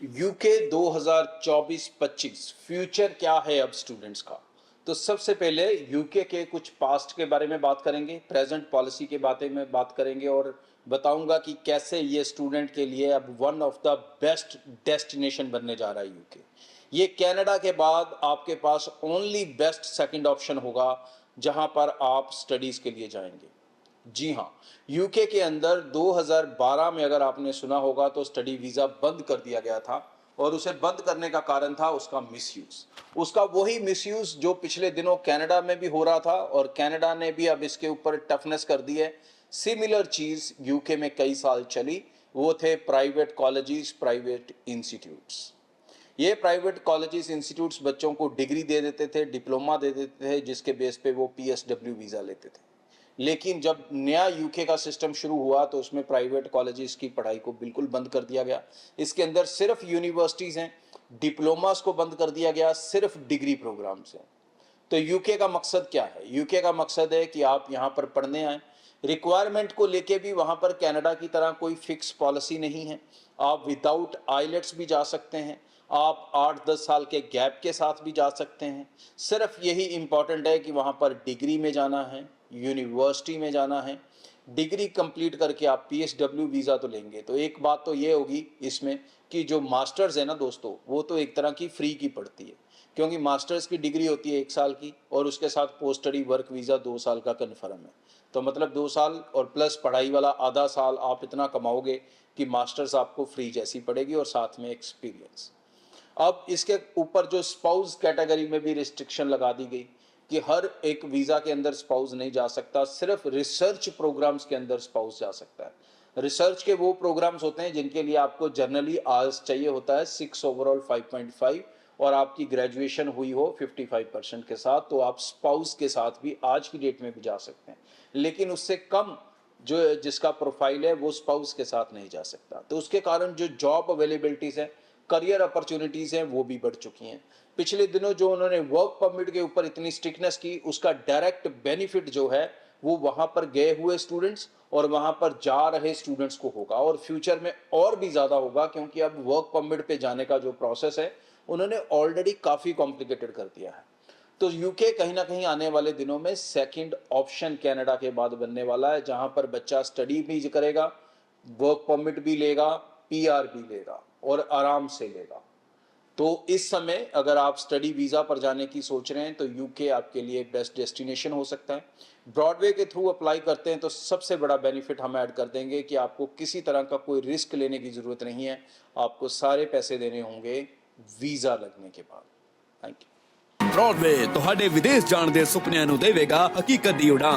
UK 2024-25 future क्या है अब स्टूडेंट्स का। तो सबसे पहले यूके के कुछ पास्ट के बारे में बात करेंगे, प्रेजेंट पॉलिसी के बारे में बात करेंगे और बताऊंगा कि कैसे ये स्टूडेंट के लिए अब one of the best destination बनने जा रहा है यूके। ये कनाडा के बाद आपके पास ओनली बेस्ट सेकंड ऑप्शन होगा जहां पर आप स्टडीज के लिए जाएंगे। जी हाँ, यूके के अंदर 2012 में अगर आपने सुना होगा तो स्टडी वीज़ा बंद कर दिया गया था और उसे बंद करने का कारण था उसका मिसयूज। उसका वही मिसयूज जो पिछले दिनों कनाडा में भी हो रहा था और कनाडा ने भी अब इसके ऊपर टफनेस कर दी है। सिमिलर चीज़ यूके में कई साल चली, वो थे प्राइवेट कॉलेजेस, प्राइवेट इंस्टीट्यूट्स। ये प्राइवेट कॉलेजेस इंस्टीट्यूट्स बच्चों को डिग्री दे देते थे, डिप्लोमा दे देते थे, जिसके बेस पे वो पीएसडब्ल्यू वीज़ा लेते थे। लेकिन जब नया यूके का सिस्टम शुरू हुआ तो उसमें प्राइवेट कॉलेजेस की पढ़ाई को बिल्कुल बंद कर दिया गया। इसके अंदर सिर्फ यूनिवर्सिटीज़ हैं, डिप्लोमास को बंद कर दिया गया, सिर्फ डिग्री प्रोग्राम्स हैं। तो यूके का मकसद क्या है? यूके का मकसद है कि आप यहाँ पर पढ़ने आए। रिक्वायरमेंट को लेके भी वहाँ पर कनाडा की तरह कोई फिक्स पॉलिसी नहीं है। आप विदाउट आइलेट्स भी जा सकते हैं, आप 8-10 साल के गैप के साथ भी जा सकते हैं। सिर्फ यही इम्पॉर्टेंट है कि वहाँ पर डिग्री में जाना है, यूनिवर्सिटी में जाना है। डिग्री कंप्लीट करके आप पीएसडब्ल्यू वीज़ा तो लेंगे। तो एक बात तो ये होगी इसमें कि जो मास्टर्स है ना दोस्तों, वो तो एक तरह की फ्री की पड़ती है, क्योंकि मास्टर्स की डिग्री होती है 1 साल की और उसके साथ पोस्ट स्टडी वर्क वीज़ा 2 साल का कन्फर्म है। तो मतलब 2 साल और प्लस पढ़ाई वाला आधा साल आप इतना कमाओगे कि मास्टर्स आपको फ्री जैसी पड़ेगी और साथ में एक्सपीरियंस। अब इसके ऊपर जो स्पाउस कैटेगरी में भी रिस्ट्रिक्शन लगा दी गई कि हर एक वीज़ा के अंदर स्पाउस नहीं जा सकता, सिर्फ रिसर्च प्रोग्राम्स के अंदर स्पाउस जा सकता है। रिसर्च के वो प्रोग्राम्स होते हैं जिनके लिए आपको जनरली आर्स चाहिए होता है 6 ओवरऑल 5.5 और आपकी ग्रेजुएशन हुई हो 55% के साथ, तो आप स्पाउस के साथ भी आज की डेट में भी जा सकते हैं। लेकिन उससे कम जो जिसका प्रोफाइल है वो स्पाउस के साथ नहीं जा सकता। तो उसके कारण जो जॉब अवेलेबिलिटीज़ है, करियर अपॉर्चुनिटीज़ हैं, वो भी बढ़ चुकी हैं। पिछले दिनों जो उन्होंने वर्क परमिट के ऊपर इतनी स्ट्रिक्टनेस की, उसका डायरेक्ट बेनिफिट जो है वो वहाँ पर गए हुए स्टूडेंट्स और वहाँ पर जा रहे स्टूडेंट्स को होगा और फ्यूचर में और भी ज़्यादा होगा, क्योंकि अब वर्क परमिट पे जाने का जो प्रोसेस है उन्होंने ऑलरेडी काफ़ी कॉम्प्लिकेटेड कर दिया है। तो यूके कहीं ना कहीं आने वाले दिनों में सेकंड ऑप्शन कनाडा के बाद बनने वाला है, जहां पर बच्चा स्टडी भी करेगा, वर्क परमिट भी लेगा, पीआर भी लेगा और आराम से लेगा। तो इस समय अगर आप स्टडी वीज़ा पर जाने की सोच रहे हैं तो यूके आपके लिए बेस्ट डेस्टिनेशन हो सकता है। ब्रॉडवे के थ्रू अप्लाई करते हैं तो सबसे बड़ा बेनिफिट हम ऐड कर देंगे कि आपको किसी तरह का कोई रिस्क लेने की ज़रूरत नहीं है, आपको सारे पैसे देने होंगे वीज़ा लगने के बाद। Thank you. ब्रॉडवे ਤੁਹਾਡੇ ਵਿਦੇਸ਼ ਜਾਣ ਦੇ ਸੁਪਨਿਆਂ ਨੂੰ ਦੇਵੇਗਾ ਹਕੀਕਤ ਦੀ ਉਡਾਨ।